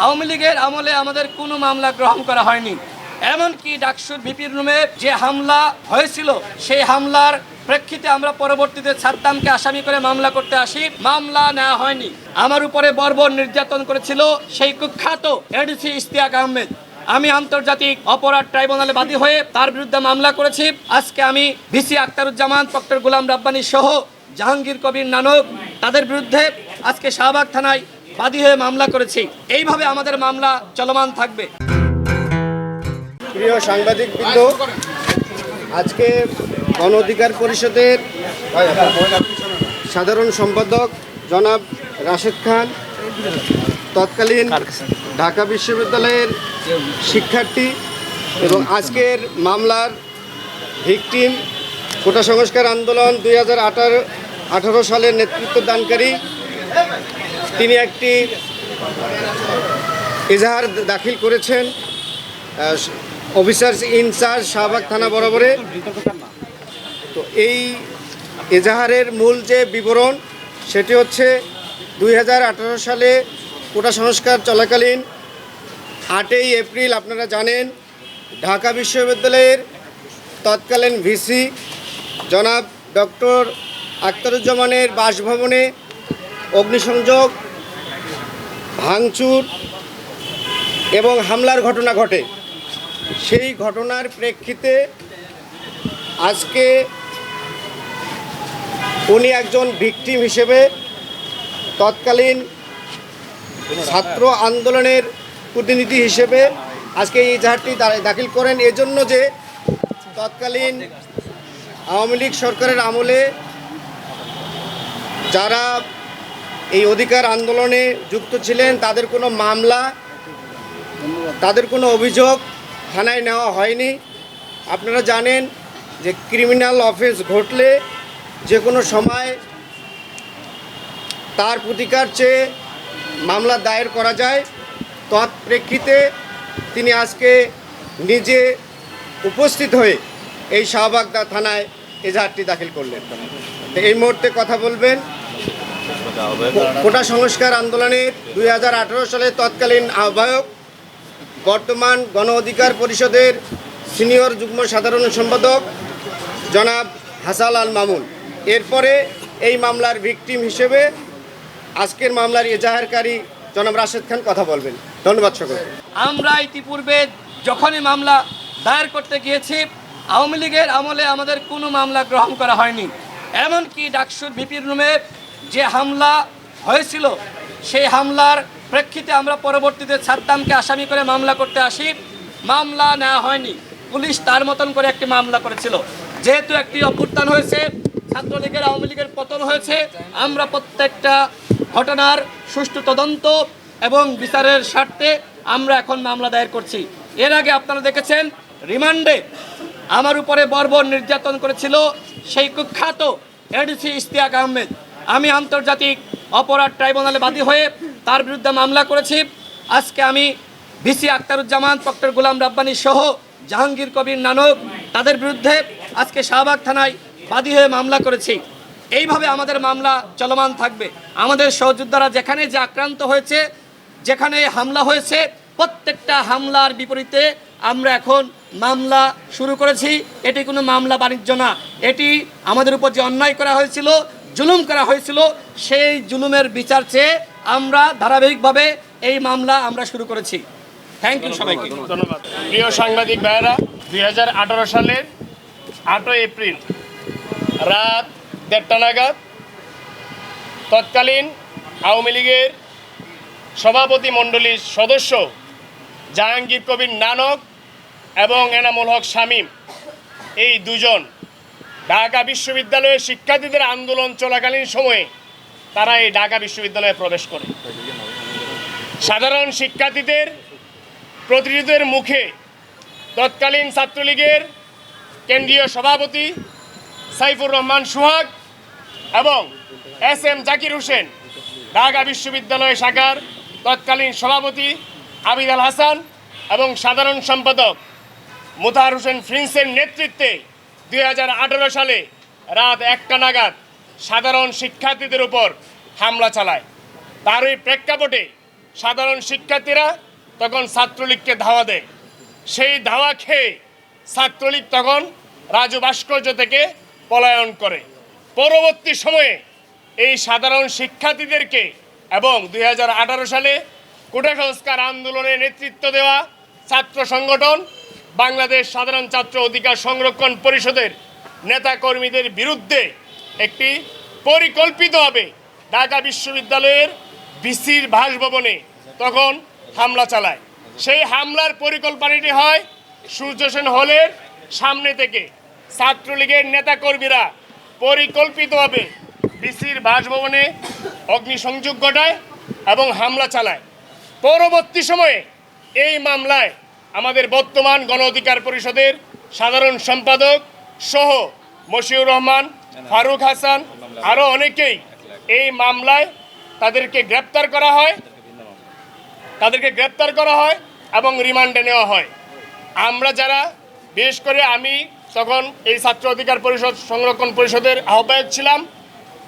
আওয়ামী লীগের আমলে আমাদের কোনো মামলা গ্রহণ করা হয়নি। এমনকি ডাকসুর ভিপির রুমে যে হামলা হয়েছিল সেই হামলার প্রেক্ষিতে আমরা পরবর্তীতে সাদ্দামকে আসামি করে মামলা করতে আসি, মামলা নেওয়া হয়নি। আমার উপরে বর্বর নির্যাতন করেছিল সেই কুখ্যাত এডিসি ইশতিয়াক আহমেদ। আমি আন্তর্জাতিক অপরাধ ট্রাইব্যুনালে বাদী হয়ে তার বিরুদ্ধে মামলা করেছি। আজকে আমি ভিসি আখতারুজ্জামান, ডক্টর গোলাম রাব্বানী সহ জাহাঙ্গীর কবির নানক তাদের বিরুদ্ধে আজকে শাহবাগ থানায় বাদী হয়ে মামলা করেছি। এইভাবে আমাদের মামলা চলমান থাকবে। প্রিয় সাংবাদিকবৃন্দ, আজকে গণ অধিকার পরিষদের সাধারণ সম্পাদক জনাব রাশেদ খান, তৎকালীন ঢাকা বিশ্ববিদ্যালয়ের শিক্ষার্থী এবং আজকের মামলার ভিকটিম, কোটা সংস্কার আন্দোলন 2018 সালের নেতৃত্বদানকারী, তিনি একটি এজাহার দাখিল করেছেন অফিসার্স ইনচার্জ শাহবাগ থানা বরাবরে। তো এই এজাহারের মূল যে বিবরণ সেটি হচ্ছে 2018 সালে কোটা সংস্কার চলাকালীন 8ই এপ্রিল আপনারা জানেন ঢাকা বিশ্ববিদ্যালয়ের তৎকালীন ভিসি জনাব ডক্টর আখতারুজ্জামানের বাসভবনে অগ্নিসংযোগ, ভাঙচুর এবং হামলার ঘটনা ঘটে। সেই ঘটনার প্রেক্ষিতে আজকে উনি একজন ভিকটিম হিসেবে তৎকালীন ছাত্র আন্দোলনের প্রতিনিধি হিসেবে আজকে এই এজাহারটি দাখিল করেন, এজন্য যে তৎকালীন আওয়ামী লীগ সরকারের আমলে যারা এই অধিকার আন্দোলনে যুক্ত ছিলেন তাদের কোনো মামলা, তাদের কোনো অভিযোগ থানায় নেওয়া হয়নি। আপনারা জানেন যে ক্রিমিনাল অফেন্স ঘটলে যে কোনো সময় তার প্রতিকার চেয়ে মামলা দায়ের করা যায়। তৎপ্রেক্ষিতে তিনি আজকে নিজে উপস্থিত হয়ে এই শাহবাগ থানায় এজাহারটি দাখিল করলেন। এই মুহূর্তে কথা বলবেন কোটা সংস্কার আন্দোলনের 2018 সালে তৎকালীন আহ্বায়ক, বর্তমান গণ অধিকার পরিষদের সিনিয়র যুগ্ম সাধারণ সম্পাদক জনাব হাসান আল মামুন। এরপরে এই মামলার ভিকটিম হিসেবে আজকের মামলার এজাহারকারী জনাব রাশেদ খান কথা বলবেন। ধন্যবাদ সকলকে। আমরা ইতিপূর্বে যখনই মামলা দায়ের করতে গিয়েছি আওয়ামী লীগের আমলে আমাদের কোনো মামলা গ্রহণ করা হয়নি। এমনকি ডাকসুর ভিপির রুমে যে হামলা হয়েছিল সেই হামলার প্রেক্ষিতে আমরা পরবর্তীতে সাদ্দামকে আসামি করে মামলা করতে আসি, মামলা নেওয়া হয়নি। পুলিশ তার মতন করে একটি মামলা করেছিল। যেহেতু একটি অভ্যুত্থান হয়েছে, ছাত্রলীগের আওয়ামী লীগের পতন হয়েছে, আমরা প্রত্যেকটা ঘটনার সুষ্ঠু তদন্ত এবং বিচারের স্বার্থে আমরা এখন মামলা দায়ের করছি। এর আগে আপনারা দেখেছেন রিমান্ডে আমার উপরে বর্বর নির্যাতন করেছিল সেই কুখ্যাত এডিসি ইশতিয়াক আহমেদ। আমি আন্তর্জাতিক অপরাধ ট্রাইব্যুনালে বাদী হয়ে তার বিরুদ্ধে মামলা করেছি। আজকে আমি ভিসি আখতারুজ্জামান, ডক্টর গোলাম রাব্বানী সহ জাহাঙ্গীর কবির নানক তাদের বিরুদ্ধে আজকে শাহবাগ থানায় বাদী হয়ে মামলা করেছি। এইভাবে আমাদের মামলা চলমান থাকবে। আমাদের সহযোদ্ধারা যেখানে যে আক্রান্ত হয়েছে, যেখানে হামলা হয়েছে, প্রত্যেকটা হামলার বিপরীতে আমরা এখন মামলা শুরু করেছি। এটি কোনো মামলা বাণিজ্য না, এটি আমাদের উপর যে অন্যায় করা হয়েছিল, জুলুম করা হয়েছিল, সেই জুলুমের বিচার চেয়ে আমরা ধারাবাহিকভাবে এই মামলা আমরা শুরু করেছি। থ্যাংক ইউ সবাইকে। ধন্যবাদ। প্রিয় সাংবাদিক ভাইয়েরা, 2018 সালের 8 এপ্রিল রাত 1:30 নাগাদ তৎকালীন আওয়ামী লীগের সভাপতি মণ্ডলীর সদস্য জাহাঙ্গীর কবির নানক এবং এনামুল হক শামীম, এই দুজন ঢাকা বিশ্ববিদ্যালয়ের শিক্ষার্থীদের আন্দোলন চলাকালীন সময়ে তারা এই ঢাকা বিশ্ববিদ্যালয়ে প্রবেশ করে। সাধারণ শিক্ষার্থীদের প্রতিনিধিদের মুখে তৎকালীন ছাত্রলীগের কেন্দ্রীয় সভাপতি সাইফুর রহমান সোহাগ এবং SM জাকির হোসেন, ঢাকা বিশ্ববিদ্যালয় শাখার তৎকালীন সভাপতি আবিদ আল হাসান এবং সাধারণ সম্পাদক মোতাহার হোসেন প্রিন্সের নেতৃত্বে 2018 সালে রাত 1টা নাগাদ সাধারণ শিক্ষার্থীদের উপর হামলা চালায়। তারই প্রেক্ষাপটে সাধারণ শিক্ষার্থীরা তখন ছাত্রলীগকে ধাওয়া দেয়। সেই ধাওয়া খেয়ে ছাত্রলীগ তখন রাজু ভাস্কর্য থেকে পলায়ন করে। পরবর্তী সময়ে এই সাধারণ শিক্ষার্থীদেরকে এবং 2018 সালে কোটা সংস্কার আন্দোলনে নেতৃত্ব দেওয়া ছাত্র সংগঠন বাংলাদেশ সাধারণ ছাত্র অধিকার সংরক্ষণ পরিষদের নেতাকর্মীদের বিরুদ্ধে একটি পরিকল্পিতভাবে ঢাকা বিশ্ববিদ্যালয়ের ভিসির বাসভবনে তখন হামলা চালায়। সেই হামলার পরিকল্পনাটি হয় সূর্য সেন হলের সামনে থেকে। ছাত্রলীগের নেতাকর্মীরা পরিকল্পিতভাবে ভিসির বাসভবনে অগ্নিসংযোগ ঘটায় এবং হামলা চালায়। পরবর্তী সময়ে এই মামলায় আমাদের বর্তমান গণ অধিকার পরিষদের সাধারণ সম্পাদক সহ মশিউর রহমান, ফারুক হাসান আরও অনেকেই এই মামলায় তাদেরকে গ্রেপ্তার করা হয় এবং রিমান্ডে নেওয়া হয়। আমরা যারা, বিশেষ করে আমি তখন এই ছাত্র অধিকার পরিষদ সংরক্ষণ পরিষদের আহ্বায়ক ছিলাম,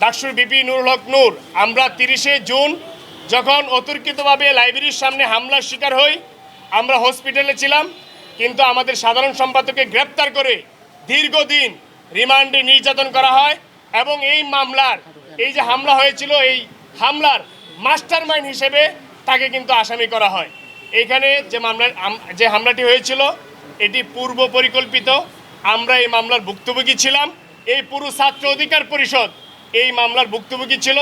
ডাকসুর বিপি নুরুল হক নূর, আমরা 30শে জুন যখন অতর্কিতভাবে লাইব্রেরির সামনে হামলার শিকার হই, আমরা হসপিটালে ছিলাম, কিন্তু আমাদের সাধারণ সম্পাদককে গ্রেপ্তার করে দীর্ঘদিন রিমান্ডে নির্যাতন করা হয় এবং এই মামলার, এই যে হামলা হয়েছিল, এই হামলার মাস্টার মাইন্ড হিসেবে তাকে কিন্তু আসামি করা হয়। এইখানে যে হামলাটি হয়েছিল এটি পূর্ব পরিকল্পিত। আমরা এই মামলার ভুক্তভোগী ছিলাম। এই পুরো ছাত্র অধিকার পরিষদ এই মামলার ভুক্তভোগী ছিল।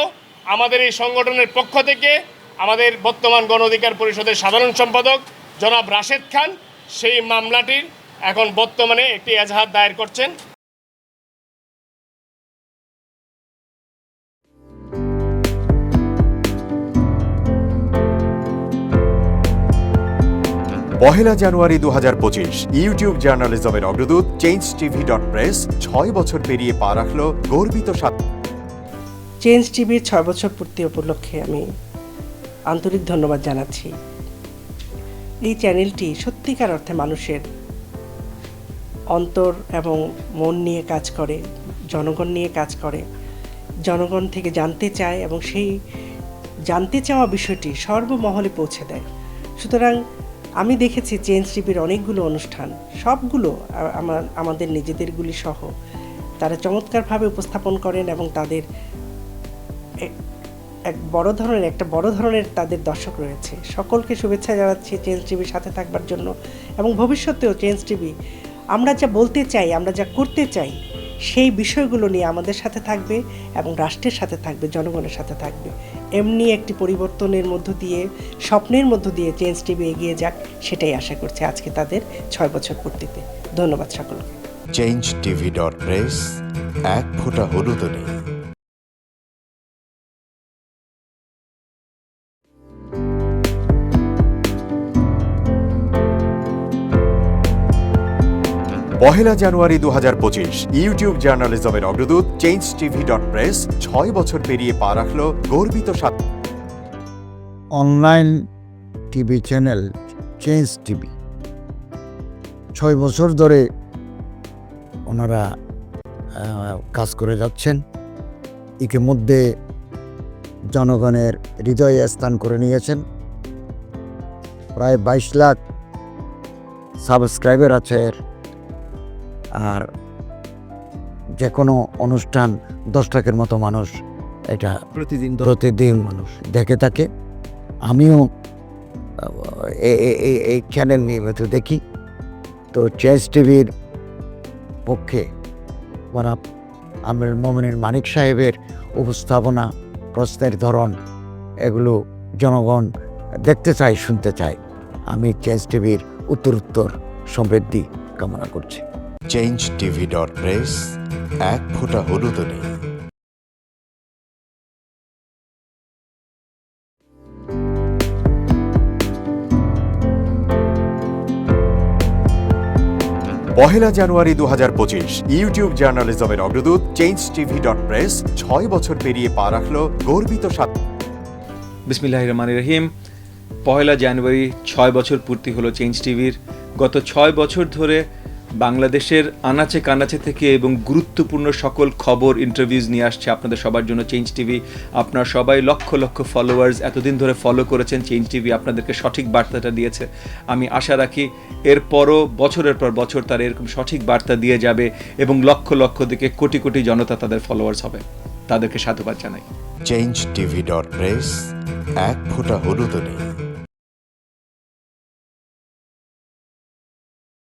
আমাদের এই সংগঠনের পক্ষ থেকে আমাদের বর্তমান গণ অধিকার পরিষদের সাধারণ সম্পাদক জনাব রাশেদ খান সেই মামলাটির এখন বর্তমানে একটি এজাহার দায়ের করছেন। পহেলা জানুয়ারি 2025 ইউটিউব জার্নালিজমের অগ্রদূত changetv.press 6 বছর পেরিয়ে পা রাখল গর্বিত চেঞ্জ টিভির 6 বছর পূর্তি উপলক্ষে আমি আন্তরিক ধন্যবাদ জানাচ্ছি। এই চ্যানেলটি সত্যিকার অর্থে মানুষের অন্তর এবং মন নিয়ে কাজ করে, জনগণ নিয়ে কাজ করে, জনগণ থেকে জানতে চায় এবং সেই জানতে চাওয়া বিষয়টি সর্বমহলে পৌঁছে দেয়। সুতরাং আমি দেখেছি চেঞ্জ টিভির অনেকগুলো অনুষ্ঠান, সবগুলো আমাদের নিজেদেরগুলি সহ তারা চমৎকারভাবে উপস্থাপন করেন এবং তাদের একটা বড় ধরনের তাদের দর্শক রয়েছে। সকলকে শুভেচ্ছা জানাচ্ছি চেঞ্জ টিভির সাথে থাকবার জন্য এবং ভবিষ্যতেও চেঞ্জ টিভি আমরা যা বলতে চাই, আমরা যা করতে চাই সেই বিষয়গুলো নিয়ে আমাদের সাথে থাকবে এবং রাষ্ট্রের সাথে থাকবে, জনগণের সাথে থাকবে। এমনি একটি পরিবর্তনের মধ্য দিয়ে, স্বপ্নের মধ্য দিয়ে চেঞ্জ টিভি এগিয়ে যাক, সেটাই আশা করছি আজকে তাদের 6 বছর পূর্তিতে। ধন্যবাদ সকলকে। changetv.press এক ফোঁটা হলুদও নেই। পহেলা জানুয়ারি 2025 ইউটিউব জার্নালিজমের অগ্রদূত changetv.press 6 বছর পেরিয়ে পা রাখল গর্বিত online TV channel change TV 6 বছর ধরে ওনারা কাজ করে যাচ্ছেন। ইতিমধ্যে জনগণের হৃদয়ে স্থান করে নিয়েছেন। প্রায় 22 লাখ সাবস্ক্রাইবার আছে। আর যে কোনো অনুষ্ঠান 10 লাখের মতো মানুষ এটা প্রতিদিন মানুষ দেখে থাকে। আমিও এই চ্যানেল নিয়মিত দেখি। তো চেঞ্জ টিভির পক্ষে আমির মোমিনুল মানিক সাহেবের উপস্থাপনা, প্রশ্নের ধরন, এগুলো জনগণ দেখতে চায়, শুনতে চায়। আমি চেঞ্জ টিভির উত্তরোত্তর সমৃদ্ধি কামনা করছি। changetv.press এক ফোঁটা হলুদও নেই। পহেলা জানুয়ারি 2025 ইউটিউব জার্নালিজমের অগ্রদূত changetv.press 6 বছর পেরিয়ে পা রাখল গর্বিত বিসমিল্লাহির রহমানির রহিম। পহেলা জানুয়ারি 6 বছর পূর্তি হলো চেঞ্জ টিভির। গত 6 বছর ধরে বাংলাদেশের আনাচে কানাচে থেকে এবং গুরুত্বপূর্ণ সকল খবর ইন্টারভিউজ নিয়ে আসছে আপনাদের সবার জন্য চেঞ্জ টিভি। আপনারা সবাই লক্ষ লক্ষ ফলোয়ার্স এতদিন ধরে ফলো করেছেন, চেঞ্জ টিভি আপনাদেরকে সঠিক বার্তাটা দিয়েছে। আমি আশা রাখি এরপরও বছরের পর বছর তারা এরকম সঠিক বার্তা দিয়ে যাবে এবং লক্ষ লক্ষ থেকে কোটি কোটি জনতা তাদের ফলোয়ার্স হবে। তাদেরকে সাধুবাদ জানাই। changetv.press, এক ফোঁটা হলুদও নেই।